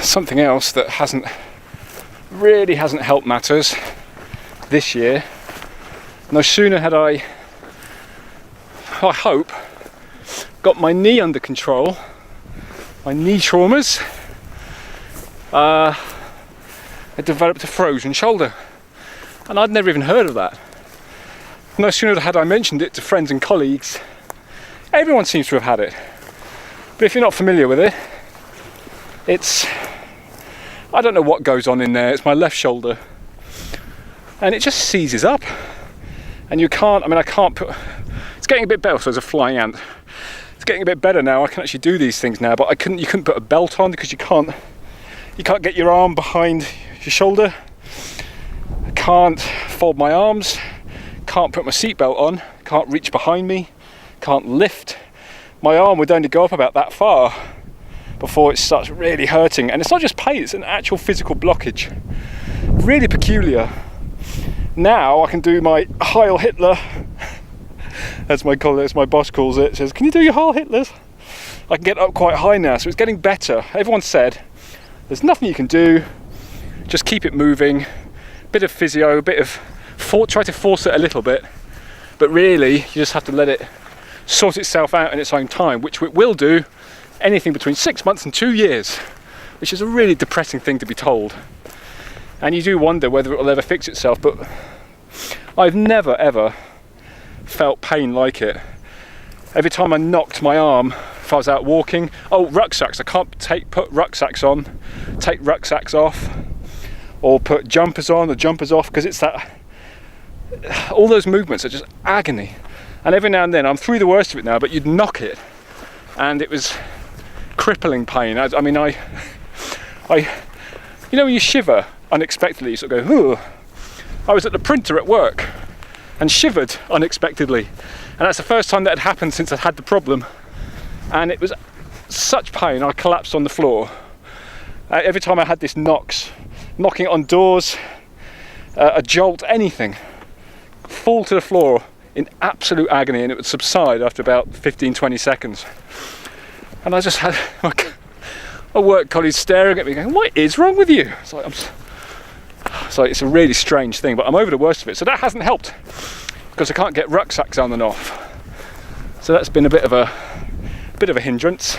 something else that really hasn't helped matters this year. No sooner had I hope, got my knee under control, my knee traumas, I developed a frozen shoulder. And I'd never even heard of that. No sooner had I mentioned it to friends and colleagues, everyone seems to have had it. But if you're not familiar with it, I don't know what goes on in there. It's my left shoulder. And it just seizes up. And I can't put, it's getting a bit better, so there's a flying ant. It's getting a bit better now. I can actually do these things now, but you couldn't put a belt on because you can't get your arm behind your shoulder. I can't fold my arms, can't put my seatbelt on, can't reach behind me, can't lift. My arm would only go up about that far before it starts really hurting. And it's not just pain, it's an actual physical blockage. Really peculiar. Now I can do my Heil Hitler, as my boss calls it. Says, can you do your Heil Hitlers? I can get up quite high now, so it's getting better. Everyone said, there's nothing you can do, just keep it moving, bit of physio, try to force it a little bit, but really you just have to let it sort itself out in its own time, which it will do anything between 6 months and 2 years, which is a really depressing thing to be told. And you do wonder whether it will ever fix itself, but I've never ever felt pain like it. Every time I knocked my arm, if I was out walking, rucksacks, I can't put rucksacks on, take rucksacks off, or put jumpers on or jumpers off, because it's all those movements are just agony. And every now and then, I'm through the worst of it now, but you'd knock it and it was crippling pain. You know when you shiver unexpectedly, you sort of go, ooh. I was at the printer at work and shivered unexpectedly, and that's the first time that had happened since I'd had the problem, and it was such pain. I collapsed on the floor. Every time I had this knocking on doors, a jolt, anything, fall to the floor in absolute agony, and it would subside after about 15-20 seconds. And I just had my work colleagues staring at me going, what is wrong with you? So it's a really strange thing, but I'm over the worst of it. So that hasn't helped because I can't get rucksacks on and off. So that's been a bit of a hindrance.